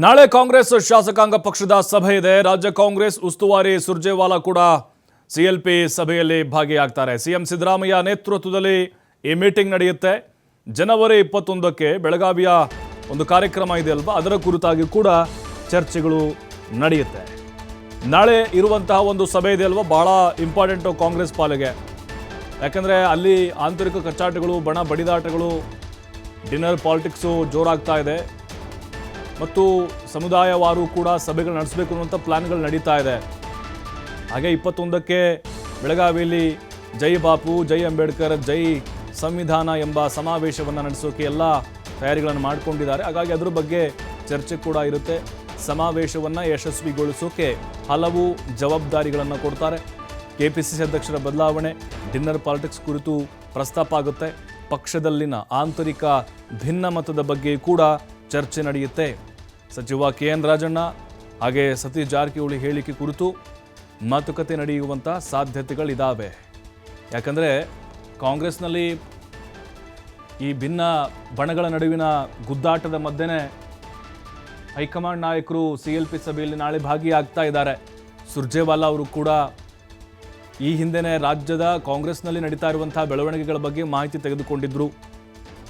ನಾಳೆ ಕಾಂಗ್ರೆಸ್ ಶಾಸಕಾಂಗ ಪಕ್ಷದ ಸಭೆ ಇದೆ. ರಾಜ್ಯ ಕಾಂಗ್ರೆಸ್ ಉಸ್ತುವಾರಿ ಸುರ್ಜೇವಾಲಾ ಕೂಡ ಸಿಎಲ್ಪಿ ಸಭೆಯಲ್ಲಿ ಭಾಗಿಯಾಗ್ತಾರೆ. ಸಿಎಂ ಸಿದ್ದರಾಮಯ್ಯ ನೇತೃತ್ವದಲ್ಲಿ ಈ ಮೀಟಿಂಗ್ ನಡೆಯುತ್ತೆ. ಜನವರಿ 21ಕ್ಕೆ ಬೆಳಗಾವಿಯ ಒಂದು ಕಾರ್ಯಕ್ರಮ ಇದೆ ಅಲ್ವಾ, ಅದರ ಕುರಿತಾಗಿ ಕೂಡ ಚರ್ಚೆಗಳು ನಡೆಯುತ್ತೆ. ನಾಳೆ ಇರುವಂತಹ ಒಂದು ಸಭೆ ಇದೆ ಅಲ್ವಾ, ಬಹಳ ಇಂಪಾರ್ಟೆಂಟು ಕಾಂಗ್ರೆಸ್ ಪಾಲಿಗೆ. ಯಾಕಂದರೆ ಅಲ್ಲಿ ಆಂತರಿಕ ಕಚ್ಚಾಟಗಳು, ಬಣ ಬಡಿದಾಟಗಳು, ಡಿನ್ನರ್ ಪಾಲಿಟಿಕ್ಸು ಜೋರಾಗ್ತಾ ಇದೆ ಮತ್ತು ಸಮುದಾಯವಾರು ಕೂಡ ಸಭೆಗಳು ನಡೆಸಬೇಕು ಅನ್ನುವಂಥ ಪ್ಲಾನ್ಗಳು ನಡೀತಾ ಇದೆ. ಹಾಗೆ 21ಕ್ಕೆ ಬೆಳಗಾವಿಯಲ್ಲಿ ಜೈ ಬಾಪು, ಜೈ ಅಂಬೇಡ್ಕರ್, ಜೈ ಸಂವಿಧಾನ ಎಂಬ ಸಮಾವೇಶವನ್ನು ನಡೆಸೋಕೆ ಎಲ್ಲ ತಯಾರಿಗಳನ್ನು ಮಾಡಿಕೊಂಡಿದ್ದಾರೆ. ಹಾಗಾಗಿ ಅದರ ಬಗ್ಗೆ ಚರ್ಚೆ ಕೂಡ ಇರುತ್ತೆ. ಸಮಾವೇಶವನ್ನು ಯಶಸ್ವಿಗೊಳಿಸೋಕೆ ಹಲವು ಜವಾಬ್ದಾರಿಗಳನ್ನು ಕೊಡ್ತಾರೆ. ಕೆಪಿಸಿಸಿ ಅಧ್ಯಕ್ಷರ ಬದಲಾವಣೆ, ಡಿನ್ನರ್ ಪಾಲಿಟಿಕ್ಸ್ ಕುರಿತು ಪ್ರಸ್ತಾಪ ಆಗುತ್ತೆ. ಪಕ್ಷದಲ್ಲಿನ ಆಂತರಿಕ ಭಿನ್ನಮತದ ಬಗ್ಗೆ ಕೂಡ ಚರ್ಚೆ ನಡೆಯುತ್ತೆ. ಸಚಿವ KN ರಾಜಣ್ಣ ಹಾಗೆ ಸತೀಶ್ ಜಾರಕಿಹೊಳಿ ಹೇಳಿಕೆ ಕುರಿತು ಮಾತುಕತೆ ನಡೆಯುವಂಥ ಸಾಧ್ಯತೆಗಳಿದ್ದಾವೆ. ಯಾಕಂದರೆ ಕಾಂಗ್ರೆಸ್ನಲ್ಲಿ ಈ ಭಿನ್ನ ಬಣಗಳ ನಡುವಿನ ಗುದ್ದಾಟದ ಮಧ್ಯೆ ಹೈಕಮಾಂಡ್ ನಾಯಕರು CLP ಸಭೆಯಲ್ಲಿ ನಾಳೆ ಭಾಗಿಯಾಗ್ತಾ ಇದ್ದಾರೆ. ಸುರ್ಜೇವಾಲಾ ಅವರು ಕೂಡ ಈ ಹಿಂದೆನೇ ರಾಜ್ಯದ ಕಾಂಗ್ರೆಸ್ನಲ್ಲಿ ನಡೀತಾ ಇರುವಂಥ ಬೆಳವಣಿಗೆಗಳ ಬಗ್ಗೆ ಮಾಹಿತಿ ತೆಗೆದುಕೊಂಡಿದ್ದರು.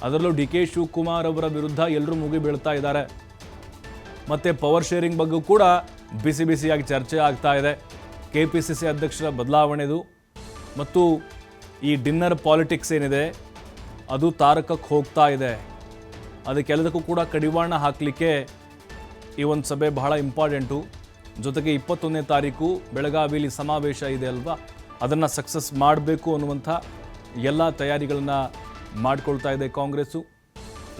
ಅದರಲ್ಲೂ DK ಶಿವಕುಮಾರ್ ಅವರ ವಿರುದ್ಧ ಎಲ್ಲರೂ ಮುಗಿ ಬೀಳ್ತಾ ಇದ್ದಾರೆ. ಮತ್ತು ಪವರ್ ಶೇರಿಂಗ್ ಬಗ್ಗೆ ಕೂಡ ಬಿಸಿ ಬಿಸಿಯಾಗಿ ಚರ್ಚೆ ಆಗ್ತಾ ಇದೆ. KPCC ಅಧ್ಯಕ್ಷರ ಬದಲಾವಣೆದು ಮತ್ತು ಈ ಡಿನ್ನರ್ ಪಾಲಿಟಿಕ್ಸ್ ಏನಿದೆ ಅದು ತಾರಕಕ್ಕೆ ಹೋಗ್ತಾ ಇದೆ. ಅದಕ್ಕೆಲ್ಲದಕ್ಕೂ ಕೂಡ ಕಡಿವಾಣ ಹಾಕಲಿಕ್ಕೆ ಈ ಒಂದು ಸಭೆ ಬಹಳ ಇಂಪಾರ್ಟೆಂಟು. ಜೊತೆಗೆ 21ನೇ ತಾರೀಕು ಬೆಳಗಾವಿಯಲ್ಲಿ ಸಮಾವೇಶ ಇದೆ ಅಲ್ವಾ, ಅದನ್ನು ಸಕ್ಸಸ್ ಮಾಡಬೇಕು ಅನ್ನುವಂಥ ಎಲ್ಲ ತಯಾರಿಗಳನ್ನು ಮಾಡಿಕೊಳ್ತಾ ಇದೆ ಕಾಂಗ್ರೆಸ್ಸು.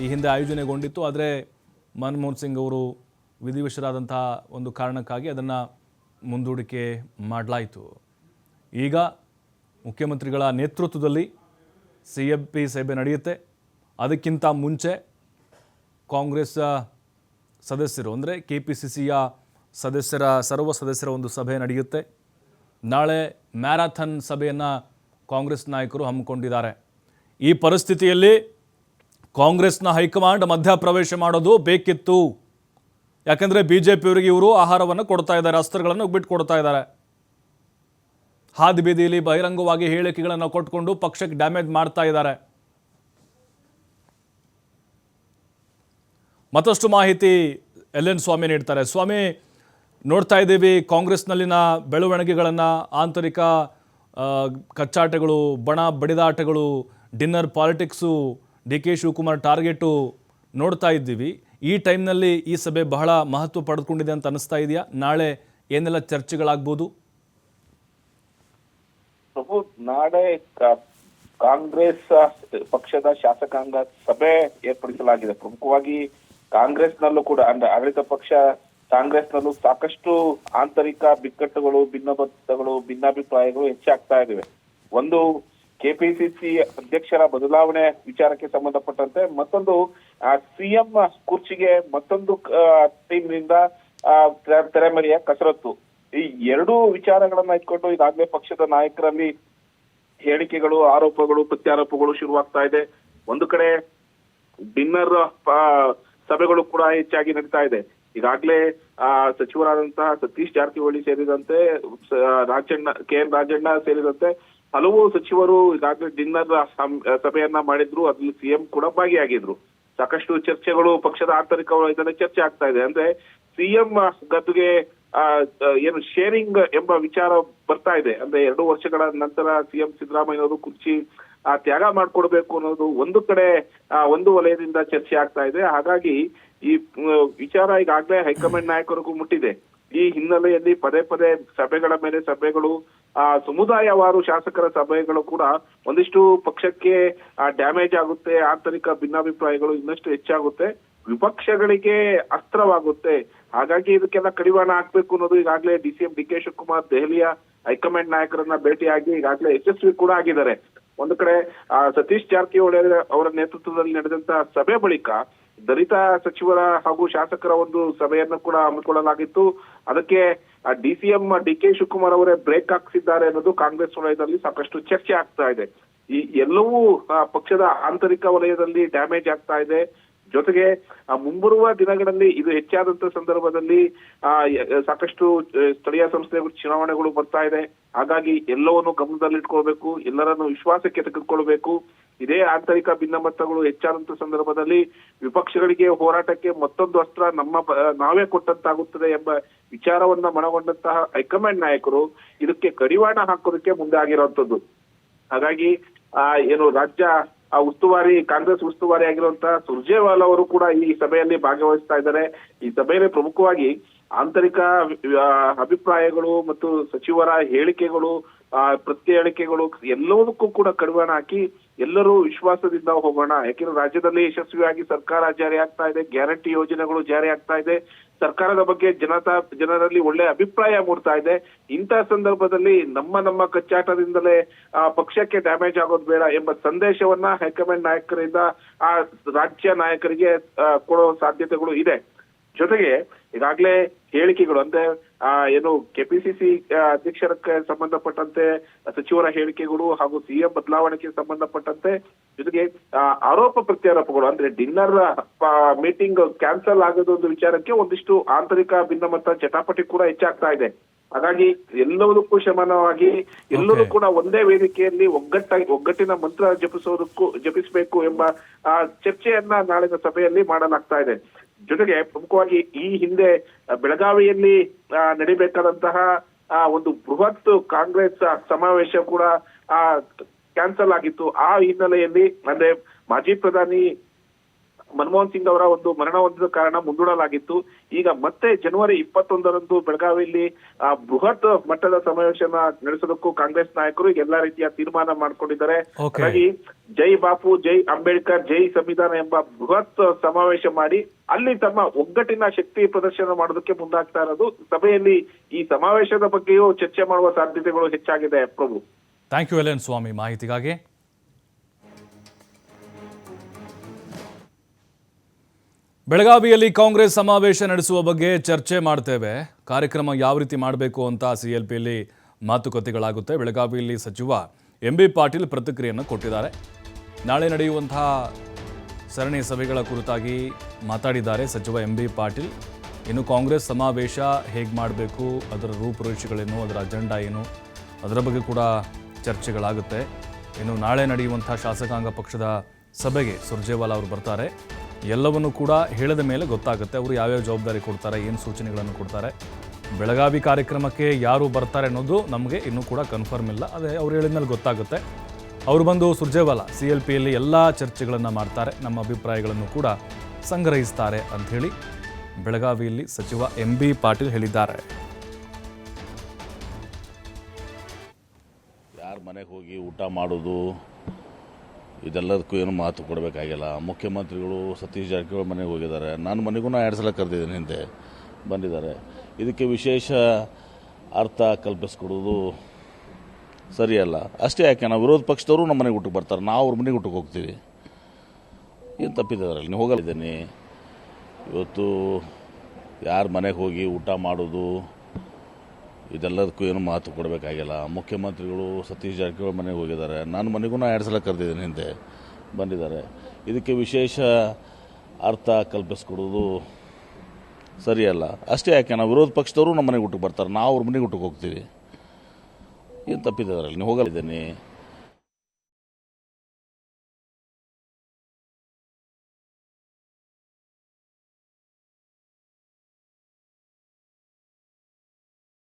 ಈ ಹಿಂದೆ ಆಯೋಜನೆಗೊಂಡಿತ್ತು, ಆದರೆ ಮನಮೋಹನ್ ಸಿಂಗ್ ಅವರು ವಿಧಿವಶರಾದಂಥ ಒಂದು ಕಾರಣಕ್ಕಾಗಿ ಅದನ್ನು ಮುಂದೂಡಿಕೆ ಮಾಡಲಾಯಿತು. ಈಗ ಮುಖ್ಯಮಂತ್ರಿಗಳ ನೇತೃತ್ವದಲ್ಲಿ CLP ಸಭೆ ನಡೆಯುತ್ತೆ. ಅದಕ್ಕಿಂತ ಮುಂಚೆ ಕಾಂಗ್ರೆಸ್ ಸದಸ್ಯರು ಅಂದರೆ KPCCಯ ಸದಸ್ಯರ ಸರ್ವ ಸದಸ್ಯರ ಒಂದು ಸಭೆ ನಡೆಯುತ್ತೆ. ನಾಳೆ ಮ್ಯಾರಥಾನ್ ಸಭೆಯನ್ನು ಕಾಂಗ್ರೆಸ್ ನಾಯಕರು ಹಮ್ಮಿಕೊಂಡಿದ್ದಾರೆ. ಈ ಪರಿಸ್ಥಿತಿಯಲ್ಲಿ ಕಾಂಗ್ರೆಸ್ನ ಹೈಕಮಾಂಡ್ ಮಧ್ಯಪ್ರವೇಶ ಮಾಡೋದು ಬೇಕಿತ್ತು. ಯಾಕಂದರೆ BJPಯವರಿಗೆ ಇವರು ಆಹಾರವನ್ನು ಕೊಡ್ತಾ ಇದ್ದಾರೆ, ಅಸ್ತ್ರಗಳನ್ನು ಬಿಟ್ಟು ಕೊಡ್ತಾ ಇದ್ದಾರೆ. ಹಾದಿ ಬೀದಿಯಲ್ಲಿ ಬಹಿರಂಗವಾಗಿ ಹೇಳಿಕೆಗಳನ್ನು ಕೊಟ್ಕೊಂಡು ಪಕ್ಷಕ್ಕೆ ಡ್ಯಾಮೇಜ್ ಮಾಡ್ತಾ ಇದ್ದಾರೆ. ಮತ್ತಷ್ಟು ಮಾಹಿತಿ LN ಸ್ವಾಮಿ ನೀಡ್ತಾರೆ. ಸ್ವಾಮಿ, ನೋಡ್ತಾ ಇದ್ದೀವಿ ಕಾಂಗ್ರೆಸ್ನಲ್ಲಿನ ಬೆಳವಣಿಗೆಗಳನ್ನು, ಆಂತರಿಕ ಕಚ್ಚಾಟಗಳು, ಬಣ ಬಡಿದಾಟಗಳು, dinner politics, DK Shivakumar target ನೋಡ್ತಾ ಇದ್ದೀವಿ. ಈ ಟೈಮ್ನಲ್ಲಿ ಈ ಸಭೆ ಬಹಳ ಮಹತ್ವ ಪಡೆದುಕೊಂಡಿದೆ ಅಂತ ಅನಿಸ್ತಾ ಇದೆಯಾ? ನಾಳೆ ಏನೆಲ್ಲ ಚರ್ಚೆಗಳಾಗ್ಬೋದು? ಪ್ರಭು, ನಾಳೆ ಕಾಂಗ್ರೆಸ್ ಪಕ್ಷದ ಶಾಸಕಾಂಗ ಸಭೆ ಏರ್ಪಡಿಸಲಾಗಿದೆ. ಪ್ರಮುಖವಾಗಿ ಕಾಂಗ್ರೆಸ್ನಲ್ಲೂ ಕೂಡ ಅಂದ್ರೆ ಆಡಳಿತ ಪಕ್ಷ ಕಾಂಗ್ರೆಸ್ನಲ್ಲೂ ಸಾಕಷ್ಟು ಆಂತರಿಕ ಬಿಕ್ಕಟ್ಟುಗಳು, ಭಿನ್ನಮತಗಳು, ಭಿನ್ನಾಭಿಪ್ರಾಯಗಳು ಹೆಚ್ಚಾಗ್ತಾ ಇವೆ. ಒಂದು KPCC ಅಧ್ಯಕ್ಷರ ಬದಲಾವಣೆ ವಿಚಾರಕ್ಕೆ ಸಂಬಂಧಪಟ್ಟಂತೆ, ಮತ್ತೊಂದು CM ಕುರ್ಚಿಗೆ ಮತ್ತೊಂದು ಟೀಮ್ನಿಂದ ತೆರೆಮರೆಯ ಕಸರತ್ತು. ಈ ಎರಡೂ ವಿಚಾರಗಳನ್ನ ಇಟ್ಕೊಂಡು ಈಗಾಗಲೇ ಪಕ್ಷದ ನಾಯಕರಲ್ಲಿ ಹೇಳಿಕೆಗಳು, ಆರೋಪಗಳು, ಪ್ರತ್ಯಾರೋಪಗಳು ಶುರುವಾಗ್ತಾ ಇದೆ. ಒಂದು ಕಡೆ ಡಿನ್ನರ್ ಸಭೆಗಳು ಕೂಡ ಹೆಚ್ಚಾಗಿ ನಡೀತಾ ಇದೆ. ಈಗಾಗಲೇ ಸಚಿವರಾದಂತಹ ಸತೀಶ್ ಜಾರಕಿಹೊಳಿ ಸೇರಿದಂತೆ KN ರಾಜಣ್ಣ ಸೇರಿದಂತೆ ಹಲವು ಸಚಿವರು ಈಗಾಗಲೇ ಡಿನ್ನರ್ ಸಭೆಯನ್ನ ಮಾಡಿದ್ರು. ಅದ್ರಲ್ಲಿ CM ಕೂಡ ಭಾಗಿಯಾಗಿದ್ರು. ಸಾಕಷ್ಟು ಚರ್ಚೆಗಳು ಪಕ್ಷದ ಆಂತರಿಕ ವಲಯದಲ್ಲಿ ಚರ್ಚೆ ಆಗ್ತಾ ಇದೆ. ಅಂದ್ರೆ CM ಗದ್ದುಗೆ ಏನು ಶೇರಿಂಗ್ ಎಂಬ ವಿಚಾರ ಬರ್ತಾ ಇದೆ. ಅಂದ್ರೆ 2 ವರ್ಷಗಳ ನಂತರ CM ಸಿದ್ದರಾಮಯ್ಯನವರು ಕುರ್ಚಿ ತ್ಯಾಗ ಮಾಡ್ಕೊಡ್ಬೇಕು ಅನ್ನೋದು ಒಂದು ಕಡೆ ಒಂದು ವಲಯದಿಂದ ಚರ್ಚೆ ಆಗ್ತಾ ಇದೆ. ಹಾಗಾಗಿ ಈ ವಿಚಾರ ಈಗಾಗಲೇ ಹೈಕಮಾಂಡ್ ನಾಯಕರಿಗೂ ಮುಟ್ಟಿದೆ. ಈ ಹಿನ್ನೆಲೆಯಲ್ಲಿ ಪದೇ ಪದೇ ಸಭೆಗಳ ಮೇಲೆ ಸಭೆಗಳು, ಸಮುದಾಯವಾರು ಶಾಸಕರ ಸಭೆಗಳು ಕೂಡ ಒಂದಿಷ್ಟು ಪಕ್ಷಕ್ಕೆ ಡ್ಯಾಮೇಜ್ ಆಗುತ್ತೆ. ಆಂತರಿಕ ಭಿನ್ನಾಭಿಪ್ರಾಯಗಳು ಇನ್ನಷ್ಟು ಹೆಚ್ಚಾಗುತ್ತೆ, ವಿಪಕ್ಷಗಳಿಗೆ ಅಸ್ತ್ರವಾಗುತ್ತೆ. ಹಾಗಾಗಿ ಇದಕ್ಕೆಲ್ಲ ಕಡಿವಾಣ ಹಾಕ್ಬೇಕು ಅನ್ನೋದು ಈಗಾಗಲೇ CM DK ಶಿವಕುಮಾರ್ ದೆಹಲಿಯ ಹೈಕಮಾಂಡ್ ನಾಯಕರನ್ನ ಭೇಟಿಯಾಗಿ ಈಗಾಗಲೇ ಯಶಸ್ವಿ ಕೂಡ ಆಗಿದ್ದಾರೆ. ಒಂದು ಕಡೆ ಸತೀಶ್ ಜಾರಕಿಹೊಳಿ ಅವರ ನೇತೃತ್ವದಲ್ಲಿ ನಡೆದಂತ ಸಭೆ ಬಳಿಕ ದಲಿತ ಸಚಿವರ ಹಾಗೂ ಶಾಸಕರ ಒಂದು ಸಭೆಯನ್ನು ಕೂಡ ಹಮ್ಮಿಕೊಳ್ಳಲಾಗಿತ್ತು. ಅದಕ್ಕೆ DCM DK ಶಿವಕುಮಾರ್ ಅವರೇ ಬ್ರೇಕ್ ಹಾಕಿಸಿದ್ದಾರೆ ಅನ್ನೋದು ಕಾಂಗ್ರೆಸ್ ವಲಯದಲ್ಲಿ ಸಾಕಷ್ಟು ಚರ್ಚೆ ಆಗ್ತಾ ಇದೆ. ಈ ಎಲ್ಲವೂ ಪಕ್ಷದ ಆಂತರಿಕ ವಲಯದಲ್ಲಿ ಡ್ಯಾಮೇಜ್ ಆಗ್ತಾ ಇದೆ. ಜೊತೆಗೆ ಮುಂಬರುವ ದಿನಗಳಲ್ಲಿ ಇದು ಹೆಚ್ಚಾದಂತ ಸಂದರ್ಭದಲ್ಲಿ ಸಾಕಷ್ಟು ಸ್ಥಳೀಯ ಸಂಸ್ಥೆಗಳು ಚುನಾವಣೆಗಳು ಬರ್ತಾ ಇದೆ. ಹಾಗಾಗಿ ಎಲ್ಲವನ್ನು ಗಮನದಲ್ಲಿಟ್ಕೊಳ್ಬೇಕು, ಎಲ್ಲರನ್ನು ವಿಶ್ವಾಸಕ್ಕೆ ತೆಗೆದುಕೊಳ್ಬೇಕು. ಇದೇ ಆಂತರಿಕ ಭಿನ್ನಮತಗಳು ಹೆಚ್ಚಾದಂತ ಸಂದರ್ಭದಲ್ಲಿ ವಿಪಕ್ಷಗಳಿಗೆ ಹೋರಾಟಕ್ಕೆ ಮತ್ತೊಂದು ಅಸ್ತ್ರ ನಾವೇ ಕೊಟ್ಟಂತಾಗುತ್ತದೆ ಎಂಬ ವಿಚಾರವನ್ನ ಮನಗೊಂಡಂತಹ ಹೈಕಮಾಂಡ್ ನಾಯಕರು ಇದಕ್ಕೆ ಕಡಿವಾಣ ಹಾಕೋದಕ್ಕೆ ಮುಂದೆ ಆಗಿರುವಂತದ್ದು. ಹಾಗಾಗಿ ಏನು ರಾಜ್ಯ ಕಾಂಗ್ರೆಸ್ ಉಸ್ತುವಾರಿ ಆಗಿರುವಂತಹ ಸುರ್ಜೇವಾಲಾ ಅವರು ಕೂಡ ಈ ಸಭೆಯಲ್ಲಿ ಭಾಗವಹಿಸ್ತಾ ಇದ್ದಾರೆ. ಈ ಸಭೆಯಲ್ಲಿ ಪ್ರಮುಖವಾಗಿ ಆಂತರಿಕ ಅಭಿಪ್ರಾಯಗಳು ಮತ್ತು ಸಚಿವರ ಹೇಳಿಕೆಗಳು, ಪ್ರತ್ಯೇಕ ಹೇಳಿಕೆಗಳು ಎಲ್ಲದಕ್ಕೂ ಕೂಡ ಕಡಿವಾಣ ಹಾಕಿ ಎಲ್ಲರೂ ವಿಶ್ವಾಸದಿಂದ ಹೋಗೋಣ. ಯಾಕೆಂದ್ರೆ ರಾಜ್ಯದಲ್ಲಿ ಯಶಸ್ವಿಯಾಗಿ ಸರ್ಕಾರ ಜಾರಿ ಆಗ್ತಾ ಇದೆ, ಗ್ಯಾರಂಟಿ ಯೋಜನೆಗಳು ಜಾರಿ ಆಗ್ತಾ ಇದೆ, ಸರ್ಕಾರದ ಬಗ್ಗೆ ಜನರಲ್ಲಿ ಒಳ್ಳೆ ಅಭಿಪ್ರಾಯ ಮೂಡ್ತಾ ಇದೆ. ಇಂತಹ ಸಂದರ್ಭದಲ್ಲಿ ನಮ್ಮ ಕಚ್ಚಾಟದಿಂದಲೇ ಪಕ್ಷಕ್ಕೆ ಡ್ಯಾಮೇಜ್ ಆಗೋದು ಬೇಡ ಎಂಬ ಸಂದೇಶವನ್ನ ಹೈಕಮಾಂಡ್ ನಾಯಕರಿಂದ ಆ ರಾಜ್ಯ ನಾಯಕರಿಗೆ ಕೊಡೋ ಸಾಧ್ಯತೆಗಳು ಇದೆ. ಜೊತೆಗೆ ಈಗಾಗಲೇ ಹೇಳಿಕೆಗಳು ಅಂದ್ರೆ ಏನು ಕೆಪಿಸಿಸಿ ಅಧ್ಯಕ್ಷರಕ್ಕೆ ಸಂಬಂಧಪಟ್ಟಂತೆ ಸಚಿವರ ಹೇಳಿಕೆಗಳು ಹಾಗೂ ಸಿಎಂ ಬದಲಾವಣೆಗೆ ಸಂಬಂಧಪಟ್ಟಂತೆ ಜೊತೆಗೆ ಆರೋಪ ಪ್ರತ್ಯಾರೋಪಗಳು ಅಂದ್ರೆ ಡಿನ್ನರ್ ಮೀಟಿಂಗ್ ಕ್ಯಾನ್ಸಲ್ ಆಗೋದು ಒಂದು ವಿಚಾರಕ್ಕೆ ಒಂದಿಷ್ಟು ಆಂತರಿಕ ಭಿನ್ನಮತ ಚಟಾಪಟಿ ಕೂಡ ಹೆಚ್ಚಾಗ್ತಾ ಇದೆ. ಹಾಗಾಗಿ ಎಲ್ಲದಕ್ಕೂ ಶಮನವಾಗಿ ಎಲ್ಲರೂ ಕೂಡ ಒಂದೇ ವೇದಿಕೆಯಲ್ಲಿ ಒಗ್ಗಟ್ಟಿನ ಮಂತ್ರ ಜಪಿಸಬೇಕು ಎಂಬ ಚರ್ಚೆಯನ್ನ ನಾಳಿನ ಸಭೆಯಲ್ಲಿ ಮಾಡಲಾಗ್ತಾ ಇದೆ. ಜೊತೆಗೆ ಪ್ರಮುಖವಾಗಿ ಈ ಹಿಂದೆ ಬೆಳಗಾವಿಯಲ್ಲಿ ನಡಿಬೇಕಾದಂತಹ ಒಂದು ಬೃಹತ್ ಕಾಂಗ್ರೆಸ್ ಸಮಾವೇಶ ಕೂಡ ಕ್ಯಾನ್ಸಲ್ ಆಗಿತ್ತು. ಆ ಹಿನ್ನೆಲೆಯಲ್ಲಿ ಅಂದ್ರೆ ಮಾಜಿ ಪ್ರಧಾನಿ ಮನಮೋಹನ್ ಸಿಂಗ್ ಅವರ ಒಂದು ಮರಣ ಹೊಂದಿದ ಕಾರಣ ಮುಂದೂಡಲಾಗಿತ್ತು. ಈಗ ಮತ್ತೆ ಜನವರಿ 21ರಂದು ಬೆಳಗಾವಿಯಲ್ಲಿ ಬೃಹತ್ ಮಟ್ಟದ ಸಮಾವೇಶನ ನಡೆಸೋದಕ್ಕೂ ಕಾಂಗ್ರೆಸ್ ನಾಯಕರು ಎಲ್ಲಾ ರೀತಿಯ ತೀರ್ಮಾನ ಮಾಡ್ಕೊಂಡಿದ್ದಾರೆ. ಹಾಗಾಗಿ ಜೈ ಬಾಪು, ಜೈ ಅಂಬೇಡ್ಕರ್, ಜೈ ಸಂವಿಧಾನ ಎಂಬ ಬೃಹತ್ ಸಮಾವೇಶ ಮಾಡಿ ಅಲ್ಲಿ ತಮ್ಮ ಒಗ್ಗಟ್ಟಿನ ಶಕ್ತಿ ಪ್ರದರ್ಶನ ಮಾಡೋದಕ್ಕೆ ಮುಂದಾಗ್ತಾ ಇರೋದು. ಸಭೆಯಲ್ಲಿ ಈ ಸಮಾವೇಶದ ಬಗ್ಗೆಯೂ ಚರ್ಚೆ ಮಾಡುವ ಸಾಧ್ಯತೆಗಳು ಹೆಚ್ಚಾಗಿದೆ. ಪ್ರಭು, ಥ್ಯಾಂಕ್ ಯು ಎಲ್.ಎನ್. ಸ್ವಾಮಿ ಮಾಹಿತಿಗಾಗಿ. ಬೆಳಗಾವಿಯಲ್ಲಿ ಕಾಂಗ್ರೆಸ್ ಸಮಾವೇಶ ನಡೆಸುವ ಬಗ್ಗೆ ಚರ್ಚೆ ಮಾಡ್ತೇವೆ. ಕಾರ್ಯಕ್ರಮ ಯಾವ ರೀತಿ ಮಾಡಬೇಕು ಅಂತ CLPಯಲ್ಲಿ ಮಾತುಕತೆಗಳಾಗುತ್ತೆ. ಬೆಳಗಾವಿಯಲ್ಲಿ ಸಚಿವ MB ಪಾಟೀಲ್ ಪ್ರತಿಕ್ರಿಯೆಯನ್ನು ಕೊಟ್ಟಿದ್ದಾರೆ. ನಾಳೆ ನಡೆಯುವಂತಹ ಸರಣಿ ಸಭೆಗಳ ಕುರಿತಾಗಿ ಮಾತಾಡಿದ್ದಾರೆ ಸಚಿವ MB ಪಾಟೀಲ್. ಇನ್ನು ಕಾಂಗ್ರೆಸ್ ಸಮಾವೇಶ ಹೇಗೆ ಮಾಡಬೇಕು, ಅದರ ರೂಪುರೇಷೆಗಳೇನು, ಅದರ ಅಜೆಂಡಾ ಏನು, ಅದರ ಬಗ್ಗೆ ಕೂಡ ಚರ್ಚೆಗಳಾಗುತ್ತೆ. ಇನ್ನು ನಾಳೆ ನಡೆಯುವಂಥ ಶಾಸಕಾಂಗ ಪಕ್ಷದ ಸಭೆಗೆ ಸುರ್ಜೇವಾಲಾ ಅವರು ಬರ್ತಾರೆ. ಎಲ್ಲವನ್ನೂ ಕೂಡ ಹೇಳಿದ ಮೇಲೆ ಗೊತ್ತಾಗುತ್ತೆ ಅವರು ಯಾವ್ಯಾವ ಜವಾಬ್ದಾರಿ ಕೊಡ್ತಾರೆ, ಏನು ಸೂಚನೆಗಳನ್ನು ಕೊಡ್ತಾರೆ. ಬೆಳಗಾವಿ ಕಾರ್ಯಕ್ರಮಕ್ಕೆ ಯಾರು ಬರ್ತಾರೆ ಅನ್ನೋದು ನಮಗೆ ಇನ್ನೂ ಕೂಡ ಕನ್ಫರ್ಮ್ ಇಲ್ಲ. ಅದೇ ಅವ್ರು ಹೇಳಿದ ಮೇಲೆ ಗೊತ್ತಾಗುತ್ತೆ. ಅವರು ಬಂದು ಸುರ್ಜೇವಾಲಾ CLPಯಲ್ಲಿ ಎಲ್ಲ ಚರ್ಚೆಗಳನ್ನು ಮಾಡ್ತಾರೆ, ನಮ್ಮ ಅಭಿಪ್ರಾಯಗಳನ್ನು ಕೂಡ ಸಂಗ್ರಹಿಸ್ತಾರೆ ಅಂಥೇಳಿ ಬೆಳಗಾವಿಯಲ್ಲಿ ಸಚಿವ MB ಪಾಟೀಲ್ ಹೇಳಿದ್ದಾರೆ. ಯಾರ ಮನೆಗೆ ಹೋಗಿ ಊಟ ಮಾಡೋದು ಇದೆಲ್ಲದಕ್ಕೂ ಏನು ಮಾತು ಕೊಡಬೇಕಾಗಿಲ್ಲ. ಮುಖ್ಯಮಂತ್ರಿಗಳು ಸತೀಶ್ ಜಾರಕಿಹೊಳಿ ಮನೆಗೆ ಹೋಗಿದ್ದಾರೆ. ನನ್ನ ಮನೆಗೂ 2 ಸಲ ಕರೆದಿದ್ದೀನಿ, ಹಿಂದೆ ಬಂದಿದ್ದಾರೆ. ಇದಕ್ಕೆ ವಿಶೇಷ ಅರ್ಥ ಕಲ್ಪಿಸ್ಕೊಡೋದು ಸರಿಯಲ್ಲ. ಅಷ್ಟೇ ಯಾಕೆ, ನಾವು ವಿರೋಧ ಪಕ್ಷದವರು ನಮ್ಮ ಮನೆಗೆ ಊಟಕ್ಕೆ ಬರ್ತಾರೆ, ನಾವು ಅವ್ರ ಮನೆಗೆ ಊಟಕ್ಕೆ ಹೋಗ್ತೀವಿ. ಏನು ತಪ್ಪಿದ್ದಾರೆ? ನೀವು ಹೋಗಲಿದ್ದೀನಿ. ಇವತ್ತು ಯಾರ ಮನೆಗೆ ಹೋಗಿ ಊಟ ಮಾಡೋದು ಇದೆಲ್ಲದಕ್ಕೂ ಏನು ಮಾತು ಕೊಡಬೇಕಾಗಿಲ್ಲ. ಮುಖ್ಯಮಂತ್ರಿಗಳು ಸತೀಶ್ ಜಾರಕಿಹೊಳಿ ಮನೆಗೆ ಹೋಗಿದ್ದಾರೆ. ನನ್ನ ಮನೆಗೂ 2 ಸಲ ಕರೆದಿದ್ದೀನಿ, ಹಿಂದೆ ಬಂದಿದ್ದಾರೆ. ಇದಕ್ಕೆ ವಿಶೇಷ ಅರ್ಥ ಕಲ್ಪಿಸ್ಕೊಡೋದು ಸರಿಯಲ್ಲ. ಅಷ್ಟೇ ಯಾಕೆ, ನಾವು ವಿರೋಧ ಪಕ್ಷದವರು ನಮ್ಮ ಮನೆಗೆ ಊಟಕ್ಕೆ ಬರ್ತಾರೆ, ನಾವು ಅವ್ರ ಮನೆಗೆ ಊಟಕ್ಕೆ ಹೋಗ್ತೀವಿ. ಏನು ತಪ್ಪಿದ್ದಾರೆ? ನೀವು ಹೋಗಲಿದ್ದೀನಿ.